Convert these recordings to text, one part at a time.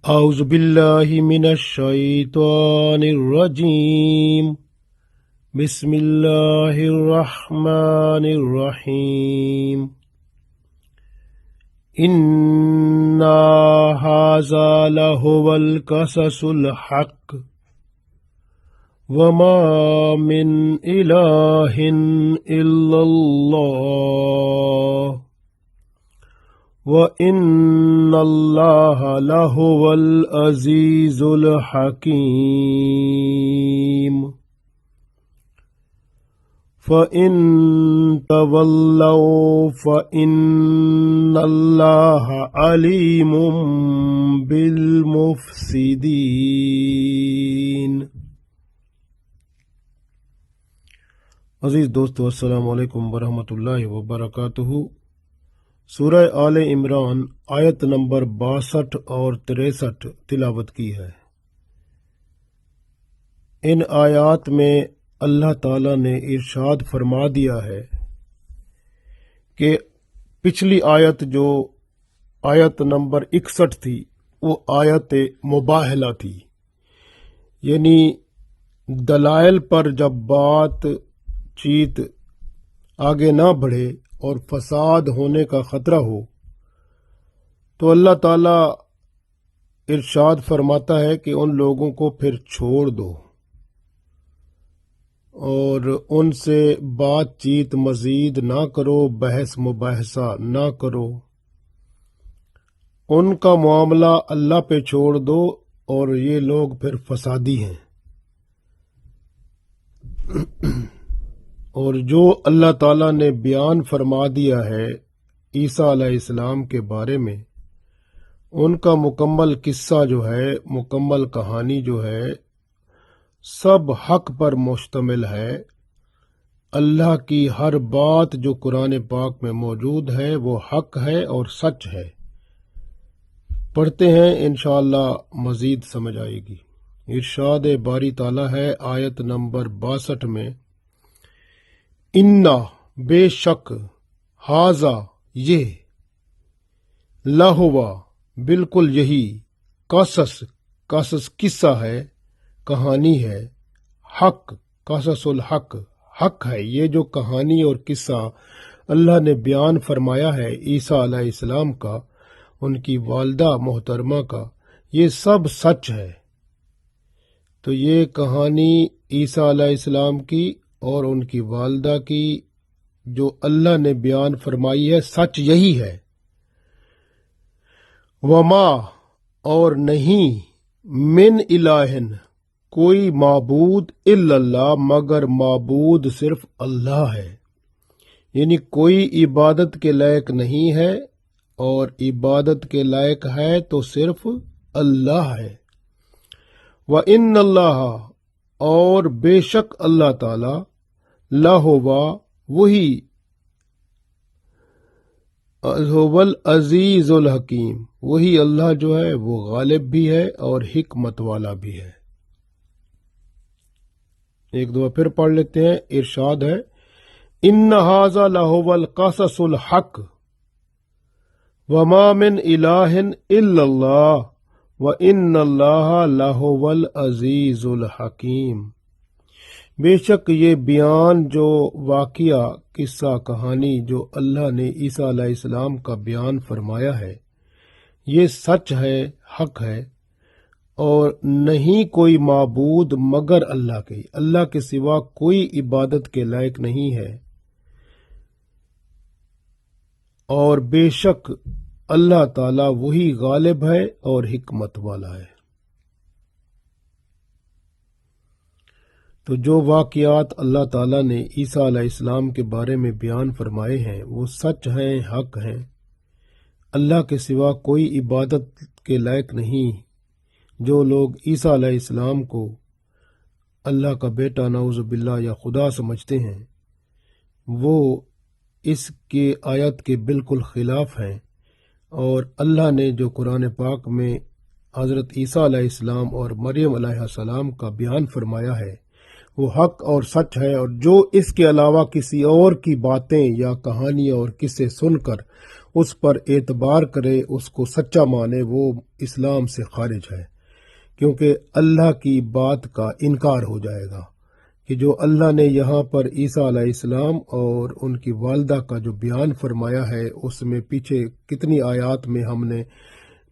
أعوذ بالله من الشيطان الرجيم. بسم الله الرحمن الرحيم. إن هذا لهو القصص الحق وما من إله إلا الله وَإِنَّ اللَّهَ لَهُوَ الْعَزِيزُ الْحَكِيمُ. فَإِن تَوَلَّوْا فَإِنَّ اللَّهَ عَلِيمٌ بِالْمُفْسِدِينَ. عزیز دوستو، السلام علیکم ورحمۃ اللہ وبرکاتہ. سورہ آل عمران آیت نمبر 62 اور 63 تلاوت کی ہے. ان آیات میں اللہ تعالی نے ارشاد فرما دیا ہے کہ پچھلی آیت جو آیت نمبر 61 تھی وہ آیت مباہلہ تھی، یعنی دلائل پر جب بات چیت آگے نہ بڑھے اور فساد ہونے کا خطرہ ہو تو اللہ تعالیٰ ارشاد فرماتا ہے کہ ان لوگوں کو پھر چھوڑ دو اور ان سے بات چیت مزید نہ کرو، بحث مباحثہ نہ کرو، ان کا معاملہ اللہ پہ چھوڑ دو اور یہ لوگ پھر فسادی ہیں. اور جو اللہ تعالیٰ نے بیان فرما دیا ہے عیسیٰ علیہ السلام کے بارے میں، ان کا مکمل قصہ جو ہے، مکمل کہانی جو ہے، سب حق پر مشتمل ہے. اللہ کی ہر بات جو قرآن پاک میں موجود ہے وہ حق ہے اور سچ ہے. پڑھتے ہیں انشاءاللہ مزید سمجھ آئے گی. ارشاد باری تعالیٰ ہے آیت نمبر 62 میں، انا بے شک، ہاذا یہ، لہوا بالکل یہی، قصص قصہ ہے، کہانی ہے، حق قصص الحق حق ہے. یہ جو کہانی اور قصہ اللہ نے بیان فرمایا ہے عیسیٰ علیہ السلام کا، ان کی والدہ محترمہ کا، یہ سب سچ ہے. تو یہ کہانی عیسیٰ علیہ السلام کی اور ان کی والدہ کی جو اللہ نے بیان فرمائی ہے، سچ یہی ہے. وما اور نہیں، من الہن کوئی معبود، الا اللہ مگر معبود صرف اللہ ہے، یعنی کوئی عبادت کے لائق نہیں ہے، اور عبادت کے لائق ہے تو صرف اللہ ہے. وَإِنَّ اللَّهَ اور بے شک اللہ تعالی، لہوا وہی، العزیز الحکیم وہی اللہ جو ہے وہ غالب بھی ہے اور حکمت والا بھی ہے. ایک دفعہ پھر پڑھ لیتے ہیں. ارشاد ہے، ان ھذا لہو القصص الحق وما من الہ الا اللہ وان اللہ لہو العزیز الحکیم. بے شک یہ بیان جو واقعہ، قصہ، کہانی جو اللہ نے عیسیٰ علیہ السلام کا بیان فرمایا ہے، یہ سچ ہے، حق ہے، اور نہیں کوئی معبود مگر اللہ کے، اللہ کے سوا کوئی عبادت کے لائق نہیں ہے. اور بے شک اللہ تعالی وہی غالب ہے اور حکمت والا ہے. تو جو واقعات اللہ تعالیٰ نے عیسیٰ علیہ السلام کے بارے میں بیان فرمائے ہیں وہ سچ ہیں، حق ہیں. اللہ کے سوا کوئی عبادت کے لائق نہیں. جو لوگ عیسیٰ علیہ السلام کو اللہ کا بیٹا نعوذ باللہ یا خدا سمجھتے ہیں، وہ اس کے آیت کے بالکل خلاف ہیں. اور اللہ نے جو قرآن پاک میں حضرت عیسیٰ علیہ السلام اور مریم علیہ السلام کا بیان فرمایا ہے وہ حق اور سچ ہے. اور جو اس کے علاوہ کسی اور کی باتیں یا کہانیاں اور قصے سن کر اس پر اعتبار کرے، اس کو سچا مانے، وہ اسلام سے خارج ہے، کیونکہ اللہ کی بات کا انکار ہو جائے گا کہ جو اللہ نے یہاں پر عیسیٰ علیہ السلام اور ان کی والدہ کا جو بیان فرمایا ہے، اس میں پیچھے کتنی آیات میں ہم نے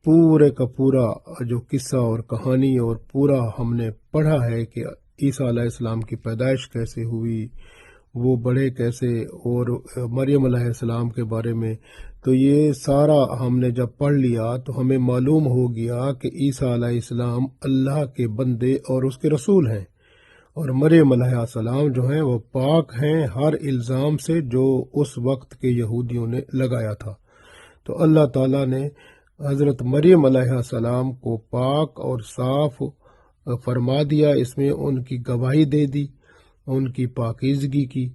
پورے کا پورا جو قصہ اور کہانی اور پورا ہم نے پڑھا ہے کہ عیسیٰ علیہ السلام کی پیدائش کیسے ہوئی، وہ بڑھے کیسے، اور مریم علیہ السلام کے بارے میں، تو یہ سارا ہم نے جب پڑھ لیا تو ہمیں معلوم ہو گیا کہ عیسیٰ علیہ السلام اللہ کے بندے اور اس کے رسول ہیں، اور مریم علیہ السلام جو ہیں وہ پاک ہیں ہر الزام سے جو اس وقت کے یہودیوں نے لگایا تھا۔ تو اللہ تعالیٰ نے حضرت مریم علیہ السلام کو پاک اور صاف فرما دیا، اس میں ان کی گواہی دے دی، ان کی پاکیزگی کی،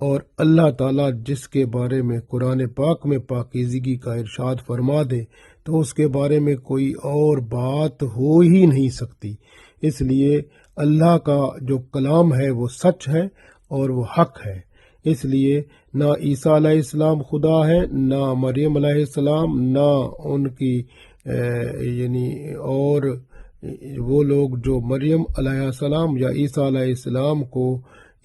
اور اللہ تعالیٰ جس کے بارے میں قرآن پاک میں پاکیزگی کا ارشاد فرما دے تو اس کے بارے میں کوئی اور بات ہو ہی نہیں سکتی۔ اس لیے اللہ کا جو کلام ہے وہ سچ ہے اور وہ حق ہے، اس لیے نہ عیسیٰ علیہ السلام خدا ہے، نہ مریم علیہ السلام، نہ ان کی اور وہ لوگ جو مریم علیہ السلام یا عیسیٰ علیہ السلام کو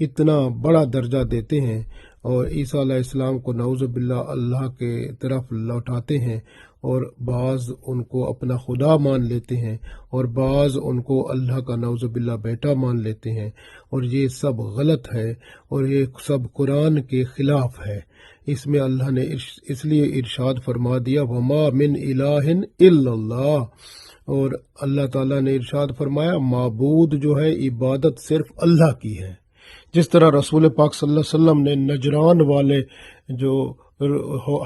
اتنا بڑا درجہ دیتے ہیں اور عیسیٰ علیہ السلام کو نعوذ باللہ اللہ کے طرف لوٹاتے ہیں، اور بعض ان کو اپنا خدا مان لیتے ہیں اور بعض ان کو اللہ کا نعوذ باللہ بیٹا مان لیتے ہیں، اور یہ سب غلط ہے اور یہ سب قرآن کے خلاف ہے۔ اس میں اللہ نے اس لیے ارشاد فرما دیا وما من الہ الا اللہ، اور اللہ تعالیٰ نے ارشاد فرمایا معبود جو ہے عبادت صرف اللہ کی ہے۔ جس طرح رسول پاک صلی اللہ علیہ وسلم نے نجران والے جو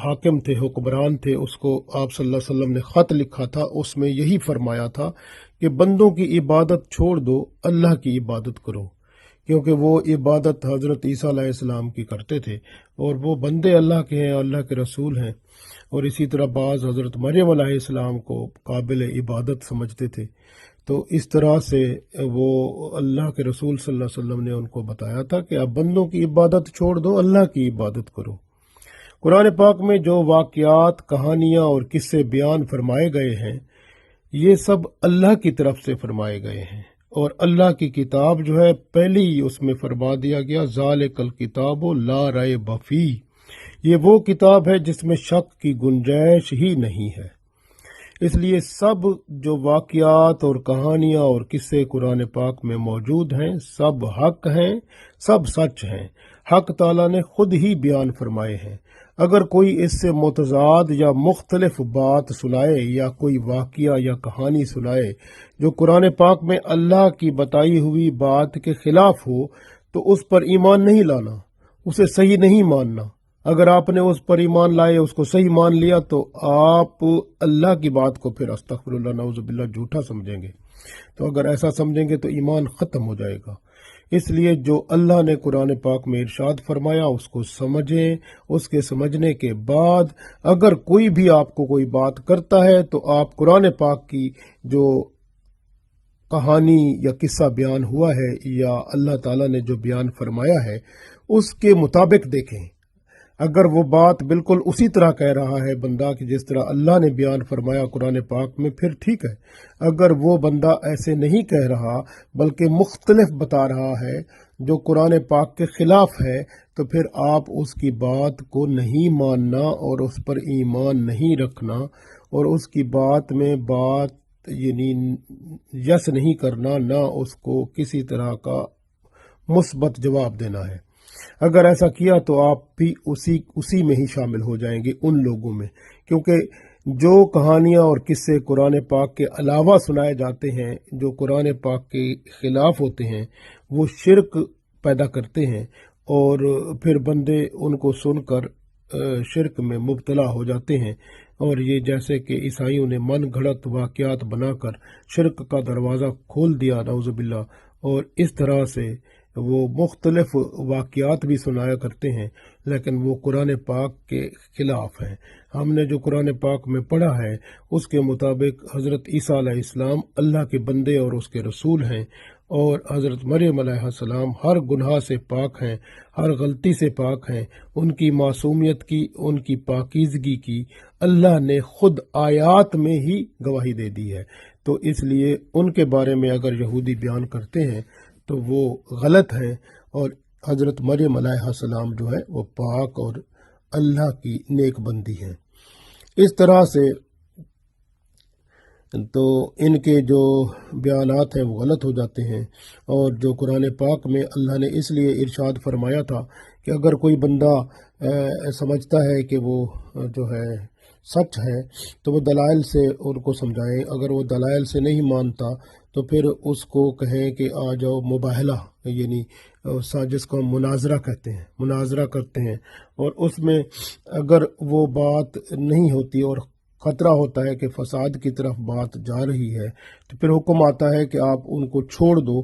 حاکم تھے، حکمران تھے، اس کو آپ صلی اللہ علیہ وسلم نے خط لکھا تھا، اس میں یہی فرمایا تھا کہ بندوں کی عبادت چھوڑ دو، اللہ کی عبادت کرو، کیونکہ وہ عبادت حضرت عیسیٰ علیہ السلام کی کرتے تھے اور وہ بندے اللہ کے ہیں، اللہ کے رسول ہیں، اور اسی طرح بعض حضرت مریم علیہ السلام کو قابل عبادت سمجھتے تھے۔ تو اس طرح سے وہ اللہ کے رسول صلی اللہ علیہ وسلم نے ان کو بتایا تھا کہ آپ بندوں کی عبادت چھوڑ دو، اللہ کی عبادت کرو۔ قرآن پاک میں جو واقعات، کہانیاں اور قصے بیان فرمائے گئے ہیں، یہ سب اللہ کی طرف سے فرمائے گئے ہیں، اور اللہ کی کتاب جو ہے پہلے ہی اس میں فرما دیا گیا ذالک الکتاب لا ریب فیہ، یہ وہ کتاب ہے جس میں شک کی گنجائش ہی نہیں ہے۔ اس لیے سب جو واقعات اور کہانیاں اور قصے قرآن پاک میں موجود ہیں سب حق ہیں، سب سچ ہیں، حق تعالیٰ نے خود ہی بیان فرمائے ہیں۔ اگر کوئی اس سے متضاد یا مختلف بات سنائے یا کوئی واقعہ یا کہانی سنائے جو قرآن پاک میں اللہ کی بتائی ہوئی بات کے خلاف ہو تو اس پر ایمان نہیں لانا، اسے صحیح نہیں ماننا۔ اگر آپ نے اس پر ایمان لائے، اس کو صحیح مان لیا، تو آپ اللہ کی بات کو پھر استغفر اللہ نعوذ باللہ جھوٹا سمجھیں گے۔ تو اگر ایسا سمجھیں گے تو ایمان ختم ہو جائے گا۔ اس لیے جو اللہ نے قرآن پاک میں ارشاد فرمایا اس کو سمجھیں، اس کے سمجھنے کے بعد اگر کوئی بھی آپ کو کوئی بات کرتا ہے تو آپ قرآن پاک کی جو کہانی یا قصہ بیان ہوا ہے یا اللہ تعالیٰ نے جو بیان فرمایا ہے اس کے مطابق دیکھیں۔ اگر وہ بات بالکل اسی طرح کہہ رہا ہے بندہ کہ جس طرح اللہ نے بیان فرمایا قرآن پاک میں، پھر ٹھیک ہے۔ اگر وہ بندہ ایسے نہیں کہہ رہا بلکہ مختلف بتا رہا ہے جو قرآن پاک کے خلاف ہے، تو پھر آپ اس کی بات کو نہیں ماننا اور اس پر ایمان نہیں رکھنا اور اس کی بات میں یس نہیں کرنا، نہ اس کو کسی طرح کا مثبت جواب دینا ہے۔ اگر ایسا کیا تو آپ بھی اسی میں ہی شامل ہو جائیں گے، ان لوگوں میں، کیونکہ جو کہانیاں اور قصے قرآن پاک کے علاوہ سنائے جاتے ہیں جو قرآن پاک کے خلاف ہوتے ہیں وہ شرک پیدا کرتے ہیں، اور پھر بندے ان کو سن کر شرک میں مبتلا ہو جاتے ہیں، اور یہ جیسے کہ عیسائیوں نے من گھڑت واقعات بنا کر شرک کا دروازہ کھول دیا نعوذ باللہ، اور اس طرح سے وہ مختلف واقعات بھی سنایا کرتے ہیں لیکن وہ قرآن پاک کے خلاف ہیں۔ ہم نے جو قرآن پاک میں پڑھا ہے اس کے مطابق حضرت عیسیٰ علیہ السلام اللہ کے بندے اور اس کے رسول ہیں، اور حضرت مریم علیہ السلام ہر گناہ سے پاک ہیں، ہر غلطی سے پاک ہیں۔ ان کی معصومیت کی، ان کی پاکیزگی کی اللہ نے خود آیات میں ہی گواہی دے دی ہے۔ تو اس لیے ان کے بارے میں اگر یہودی بیان کرتے ہیں تو وہ غلط ہیں، اور حضرت مریم علیہ السلام جو ہے وہ پاک اور اللہ کی نیک بندی ہیں۔ اس طرح سے تو ان کے جو بیانات ہیں وہ غلط ہو جاتے ہیں، اور جو قرآن پاک میں اللہ نے اس لیے ارشاد فرمایا تھا کہ اگر کوئی بندہ سمجھتا ہے کہ وہ جو ہے سچ ہے تو وہ دلائل سے ان کو سمجھائیں، اگر وہ دلائل سے نہیں مانتا تو پھر اس کو کہیں کہ آ جاؤ مباہلہ، یعنی جس کو ہم مناظرہ کہتے ہیں، مناظرہ کرتے ہیں، اور اس میں اگر وہ بات نہیں ہوتی اور خطرہ ہوتا ہے کہ فساد کی طرف بات جا رہی ہے تو پھر حکم آتا ہے کہ آپ ان کو چھوڑ دو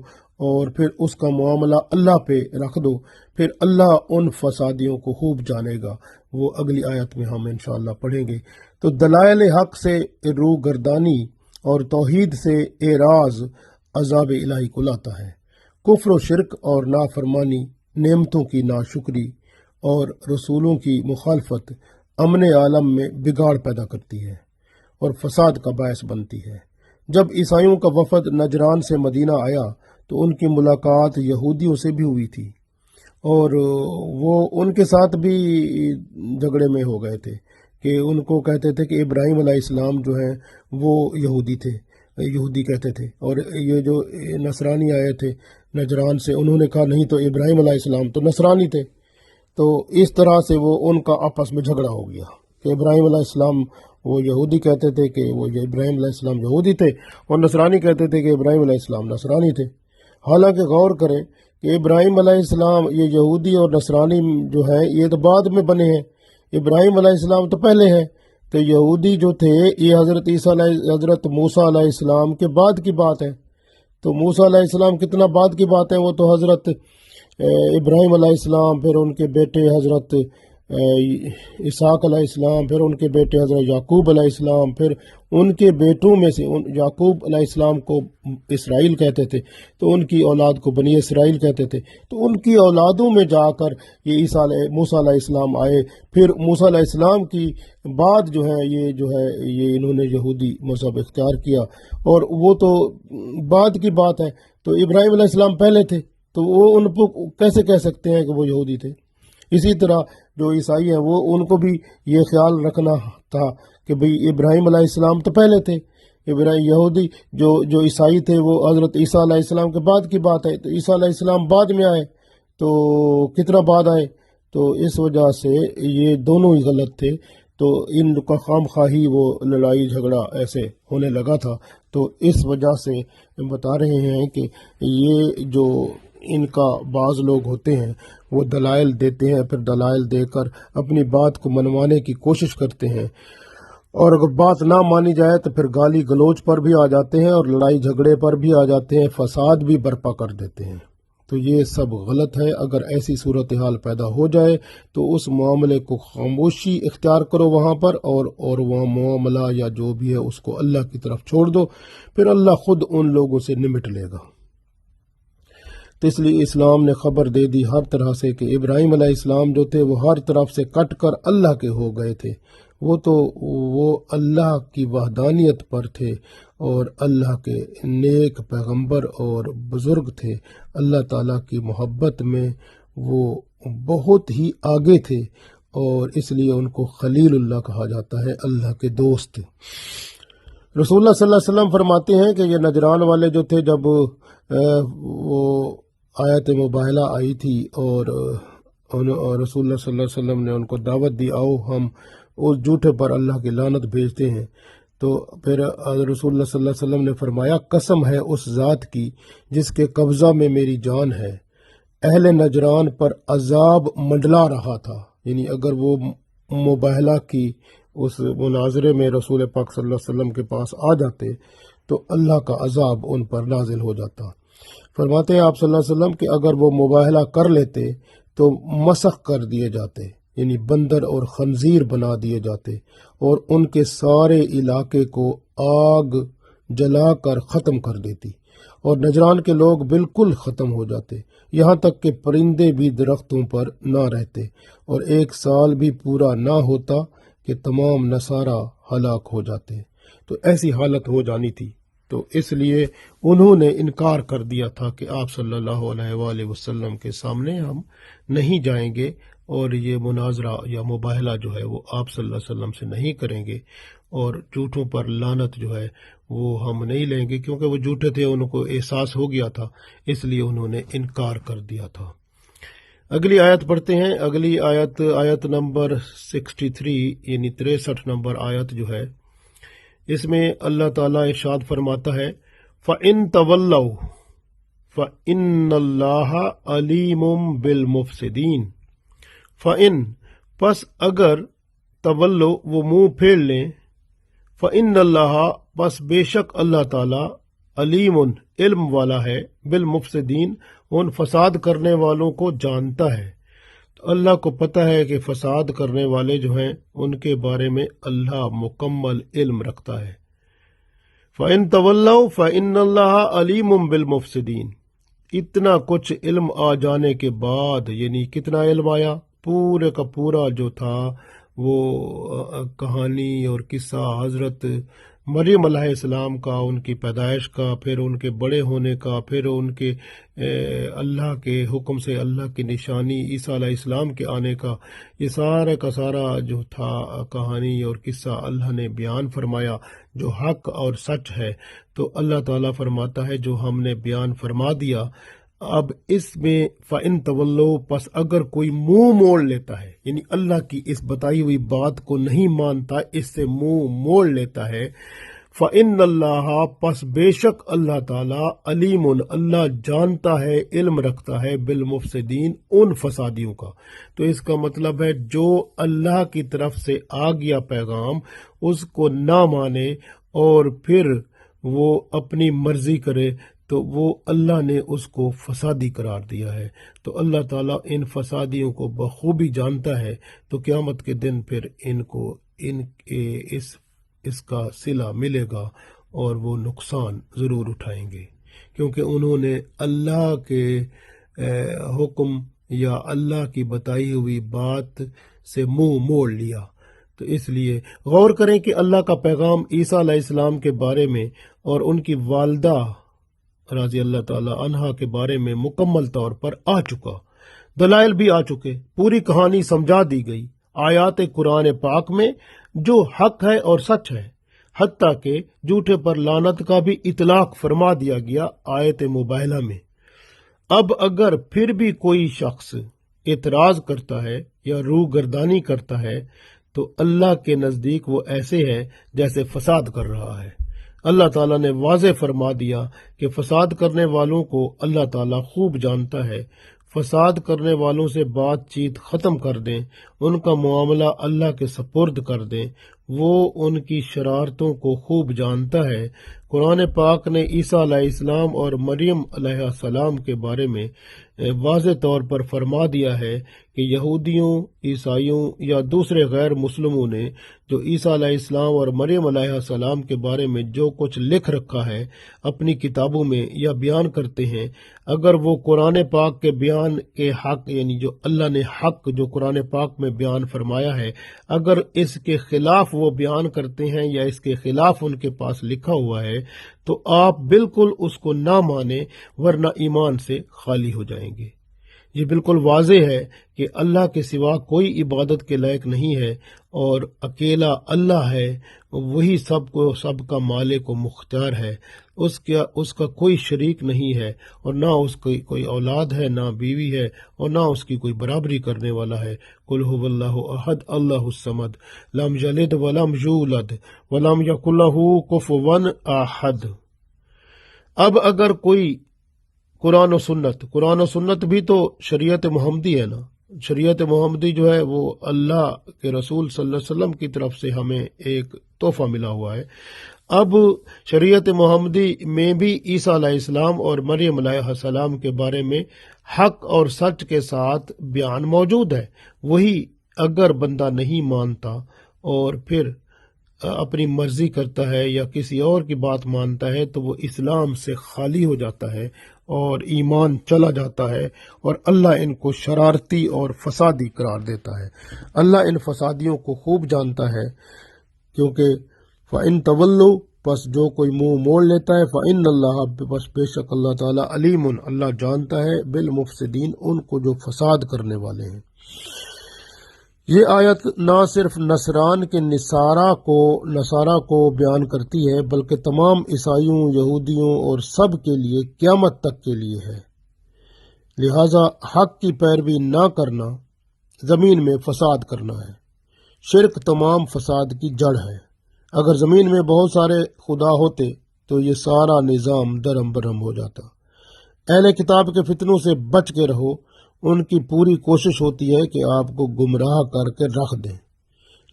اور پھر اس کا معاملہ اللہ پہ رکھ دو، پھر اللہ ان فسادیوں کو خوب جانے گا۔ وہ اگلی آیت میں ہم انشاءاللہ پڑھیں گے۔ تو دلائل حق سے روح گردانی اور توحید سے اعراض عذاب الہی کو لاتا ہے۔ کفر و شرک اور نافرمانی، نعمتوں کی ناشکری اور رسولوں کی مخالفت امن عالم میں بگاڑ پیدا کرتی ہے اور فساد کا باعث بنتی ہے۔ جب عیسائیوں کا وفد نجران سے مدینہ آیا تو ان کی ملاقات یہودیوں سے بھی ہوئی تھی، اور وہ ان کے ساتھ بھی جھگڑے میں ہو گئے تھے کہ ان کو کہتے تھے کہ ابراہیم علیہ السلام جو ہیں وہ یہودی تھے، یہودی کہتے تھے، اور یہ جو نصرانی آئے تھے نجران سے انہوں نے کہا نہیں تو ابراہیم علیہ السلام تو نصرانی تھے۔ تو اس طرح سے وہ ان کا آپس میں جھگڑا ہو گیا کہ ابراہیم علیہ السلام وہ یہودی کہتے تھے کہ وہ ابراہیم علیہ السلام یہودی تھے، اور نصرانی کہتے تھے کہ ابراہیم علیہ السلام نصرانی تھے۔ حالانکہ غور کریں کہ ابراہیم علیہ السلام، یہ یہودی اور نصرانی جو ہیں یہ تو بعد میں بنے ہیں، ابراہیم علیہ السلام تو پہلے ہیں۔ تو یہودی جو تھے یہ حضرت موسیٰ علیہ السلام کے بعد کی بات ہے۔ تو موسیٰ علیہ السلام کتنا بعد کی بات ہے، وہ تو حضرت ابراہیم علیہ السلام، پھر ان کے بیٹے حضرت اسحاق علیہ السلام، پھر ان کے بیٹے حضرت یعقوب علیہ السلام، پھر ان کے بیٹوں میں سے یعقوب علیہ السلام کو اسرائیل کہتے تھے تو ان کی اولاد کو بنی اسرائیل کہتے تھے۔ تو ان کی اولادوں میں جا کر یہ موسیٰ علیہ السلام آئے، پھر موسیٰ علیہ السلام کی بعد جو ہے یہ انہوں نے یہودی مذہب اختیار کیا، اور وہ تو بعد کی بات ہے۔ تو ابراہیم علیہ السلام پہلے تھے تو وہ ان کو کیسے کہہ سکتے ہیں کہ وہ یہودی تھے؟ اسی طرح جو عیسائی ہیں وہ ان کو بھی یہ خیال رکھنا تھا کہ بھئی ابراہیم علیہ السلام تو پہلے تھے، یہودی جو عیسائی تھے وہ حضرت عیسیٰ علیہ السلام کے بعد کی بات ہے۔ تو عیسیٰ علیہ السلام بعد میں آئے تو کتنا بعد آئے؟ تو اس وجہ سے یہ دونوں ہی غلط تھے۔ تو ان کا خام خواہی وہ لڑائی جھگڑا ایسے ہونے لگا تھا۔ تو اس وجہ سے بتا رہے ہیں کہ یہ جو ان کا بعض لوگ ہوتے ہیں وہ دلائل دیتے ہیں، پھر دلائل دے کر اپنی بات کو منوانے کی کوشش کرتے ہیں، اور اگر بات نہ مانی جائے تو پھر گالی گلوچ پر بھی آ جاتے ہیں اور لڑائی جھگڑے پر بھی آ جاتے ہیں، فساد بھی برپا کر دیتے ہیں۔ تو یہ سب غلط ہے۔ اگر ایسی صورتحال پیدا ہو جائے تو اس معاملے کو خاموشی اختیار کرو وہاں پر، اور وہ معاملہ یا جو بھی ہے اس کو اللہ کی طرف چھوڑ دو، پھر اللہ خود ان لوگوں سے نمٹ لے گا۔ تو اس لیے اسلام نے خبر دے دی ہر طرح سے کہ ابراہیم علیہ السلام جو تھے وہ ہر طرف سے کٹ کر اللہ کے ہو گئے تھے، وہ اللہ کی وحدانیت پر تھے اور اللہ کے نیک پیغمبر اور بزرگ تھے۔ اللہ تعالیٰ کی محبت میں وہ بہت ہی آگے تھے، اور اس لیے ان کو خلیل اللہ کہا جاتا ہے، اللہ کے دوست۔ رسول اللہ صلی اللہ علیہ وسلم فرماتے ہیں کہ یہ نجران والے جو تھے، جب وہ آیت مباہلہ آئی تھی اور رسول اللہ صلی اللہ علیہ وسلم نے ان کو دعوت دی، آؤ ہم اس جھوٹے پر اللہ کی لعنت بھیجتے ہیں، تو پھر رسول اللہ صلی اللہ علیہ وسلم نے فرمایا قسم ہے اس ذات کی جس کے قبضہ میں میری جان ہے، اہل نجران پر عذاب منڈلا رہا تھا۔ یعنی اگر وہ مباہلہ کی اس مناظرے میں رسول پاک صلی اللہ علیہ وسلم کے پاس آ جاتے تو اللہ کا عذاب ان پر نازل ہو جاتا۔ فرماتے ہیں آپ صلی اللہ علیہ وسلم کہ اگر وہ مباہلہ کر لیتے تو مسخ کر دیے جاتے، یعنی بندر اور خنزیر بنا دیے جاتے، اور ان کے سارے علاقے کو آگ جلا کر ختم کر دیتی، اور نجران کے لوگ بالکل ختم ہو جاتے، یہاں تک کہ پرندے بھی درختوں پر نہ رہتے، اور 1 سال بھی پورا نہ ہوتا کہ تمام نصارہ ہلاک ہو جاتے۔ تو ایسی حالت ہو جانی تھی، تو اس لیے انہوں نے انکار کر دیا تھا کہ آپ صلی اللہ علیہ وآلہ وسلم کے سامنے ہم نہیں جائیں گے، اور یہ مناظرہ یا مباہلہ جو ہے وہ آپ صلی اللہ علیہ وسلم سے نہیں کریں گے، اور جھوٹوں پر لعنت جو ہے وہ ہم نہیں لیں گے، کیونکہ وہ جھوٹے تھے، ان کو احساس ہو گیا تھا، اس لیے انہوں نے انکار کر دیا تھا۔ اگلی آیت پڑھتے ہیں۔ اگلی آیت نمبر 63 یعنی 63 نمبر آیت جو ہے، اس میں اللہ تعالیٰ ارشاد فرماتا ہے فَإِن تَوَلَّوْا فَإِنَّ اللَّهَ عَلِيمٌ بِالْمُفْسِدِينَ۔ فَإِن پس اگر تولو وہ منہ پھیر لیں، فَإِنَّ اللَّهَ پس بے شک اللہ تعالیٰ علیم علم والا ہے، بالمفسدین ان فساد کرنے والوں کو جانتا ہے۔ تو اللہ کو پتہ ہے کہ فساد کرنے والے جو ہیں ان کے بارے میں اللہ مکمل علم رکھتا ہے۔ فَإِن تَوَلَّوْا فَإِنَّ اللَّهَ عَلِيمٌ بِالْمُفْسِدِينَ۔ اتنا کچھ علم آ جانے کے بعد، یعنی کتنا علم آیا؟ پورے کا پورا جو تھا وہ کہانی اور قصہ حضرت مریم علیہ السلام کا، ان کی پیدائش کا، پھر ان کے بڑے ہونے کا، پھر ان کے اللہ کے حکم سے اللہ کی نشانی عیسیٰ علیہ السلام کے آنے کا، یہ سارا کا سارا جو تھا کہانی اور قصہ اللہ نے بیان فرمایا جو حق اور سچ ہے۔ تو اللہ تعالیٰ فرماتا ہے جو ہم نے بیان فرما دیا، اب اس میں فَإِن تَوَلَّوْا پس اگر کوئی منہ موڑ لیتا ہے، یعنی اللہ کی اس بتائی ہوئی بات کو نہیں مانتا، اس سے منہ موڑ لیتا ہے، فَإِنَّ اللَّهَ پس بے شک اللہ تعالیٰ علیم اللہ جانتا ہے، علم رکھتا ہے، بالمفسدین ان فسادیوں کا۔ تو اس کا مطلب ہے جو اللہ کی طرف سے آ گیا پیغام اس کو نہ مانے اور پھر وہ اپنی مرضی کرے، تو وہ اللہ نے اس کو فسادی قرار دیا ہے۔ تو اللہ تعالیٰ ان فسادیوں کو بخوبی جانتا ہے، تو قیامت کے دن پھر ان کو اس کا صلہ ملے گا اور وہ نقصان ضرور اٹھائیں گے، کیونکہ انہوں نے اللہ کے حکم یا اللہ کی بتائی ہوئی بات سے منہ موڑ لیا۔ تو اس لیے غور کریں کہ اللہ کا پیغام عیسیٰ علیہ السلام کے بارے میں اور ان کی والدہ رضی اللہ تعالی عنہا کے بارے میں مکمل طور پر آ چکا، دلائل بھی آ چکے، پوری کہانی سمجھا دی گئی آیات قرآن پاک میں جو حق ہے اور سچ ہے، حتیٰ کہ جھوٹے پر لعنت کا بھی اطلاق فرما دیا گیا آیت مباہلہ میں۔ اب اگر پھر بھی کوئی شخص اعتراض کرتا ہے یا روح گردانی کرتا ہے تو اللہ کے نزدیک وہ ایسے ہے جیسے فساد کر رہا ہے۔ اللہ تعالیٰ نے واضح فرما دیا کہ فساد کرنے والوں کو اللہ تعالیٰ خوب جانتا ہے۔ فساد کرنے والوں سے بات چیت ختم کر دیں، ان کا معاملہ اللہ کے سپرد کر دیں، وہ ان کی شرارتوں کو خوب جانتا ہے۔ قرآن پاک نے عیسیٰ علیہ السلام اور مریم علیہ السلام کے بارے میں واضح طور پر فرما دیا ہے کہ یہودیوں، عیسائیوں یا دوسرے غیر مسلموں نے جو عیسیٰ علیہ السلام اور مریم علیہ السلام کے بارے میں جو کچھ لکھ رکھا ہے اپنی کتابوں میں یا بیان کرتے ہیں، اگر وہ قرآن پاک کے بیان کے حق، یعنی جو اللہ نے حق جو قرآن پاک میں بیان فرمایا ہے، اگر اس کے خلاف وہ بیان کرتے ہیں یا اس کے خلاف ان کے پاس لکھا ہوا ہے تو آپ بالکل اس کو نہ مانیں، ورنہ ایمان سے خالی ہو جائیں گے۔ یہ بالکل واضح ہے کہ اللہ کے سوا کوئی عبادت کے لائق نہیں ہے اور اکیلا اللہ ہے، وہی سب کا مالک و مختار ہے، اس کا کوئی شریک نہیں ہے، اور نہ اس کی کوئی اولاد ہے، نہ بیوی ہے، اور نہ اس کی کوئی برابری کرنے والا ہے۔ قل هو اللہ احد اللہ الصمد لم یلد ولم یولد ولم یکن لہ کفوا احد۔ اب اگر کوئی قرآن و سنت بھی تو شریعت محمدی ہے نا، شریعت محمدی جو ہے وہ اللہ کے رسول صلی اللہ علیہ وسلم کی طرف سے ہمیں ایک تحفہ ملا ہوا ہے۔ اب شریعت محمدی میں بھی عیسیٰ علیہ السلام اور مریم علیہ السلام کے بارے میں حق اور سچ کے ساتھ بیان موجود ہے۔ وہی اگر بندہ نہیں مانتا اور پھر اپنی مرضی کرتا ہے یا کسی اور کی بات مانتا ہے تو وہ اسلام سے خالی ہو جاتا ہے اور ایمان چلا جاتا ہے، اور اللہ ان کو شرارتی اور فسادی قرار دیتا ہے۔ اللہ ان فسادیوں کو خوب جانتا ہے، کیونکہ فَإِن تَوَلُّوا، پس جو کوئی منہ موڑ لیتا ہے، فَإِنَّ اللَّهَ، پس بے شک اللہ تعالیٰ، علیم، اللہ جانتا ہے، بالمفسدین، ان کو جو فساد کرنے والے ہیں۔ یہ آیت نہ صرف نصارہ کو بیان کرتی ہے، بلکہ تمام عیسائیوں، یہودیوں اور سب کے لیے قیامت تک کے لیے ہے۔ لہذا حق کی پیروی نہ کرنا زمین میں فساد کرنا ہے۔ شرک تمام فساد کی جڑ ہے۔ اگر زمین میں بہت سارے خدا ہوتے تو یہ سارا نظام درہم برہم ہو جاتا۔ اہل کتاب کے فتنوں سے بچ کے رہو، ان کی پوری کوشش ہوتی ہے کہ آپ کو گمراہ کر کے رکھ دیں،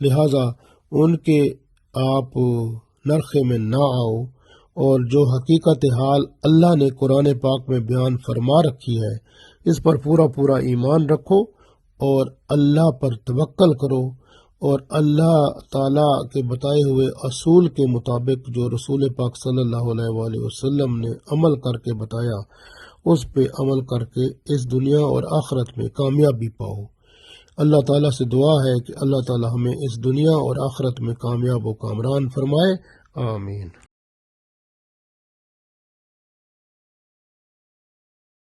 لہذا ان کے آپ نرخے میں نہ آؤ، اور جو حقیقت حال اللہ نے قرآن پاک میں بیان فرما رکھی ہے اس پر پورا ایمان رکھو اور اللہ پر توکل کرو، اور اللہ تعالیٰ کے بتائے ہوئے اصول کے مطابق جو رسول پاک صلی اللہ علیہ وآلہ وسلم نے عمل کر کے بتایا، اس پہ عمل کر کے اس دنیا اور آخرت میں کامیابی پاؤ۔ اللہ تعالیٰ سے دعا ہے کہ اللہ تعالیٰ ہمیں اس دنیا اور آخرت میں کامیاب و کامران فرمائے، آمین۔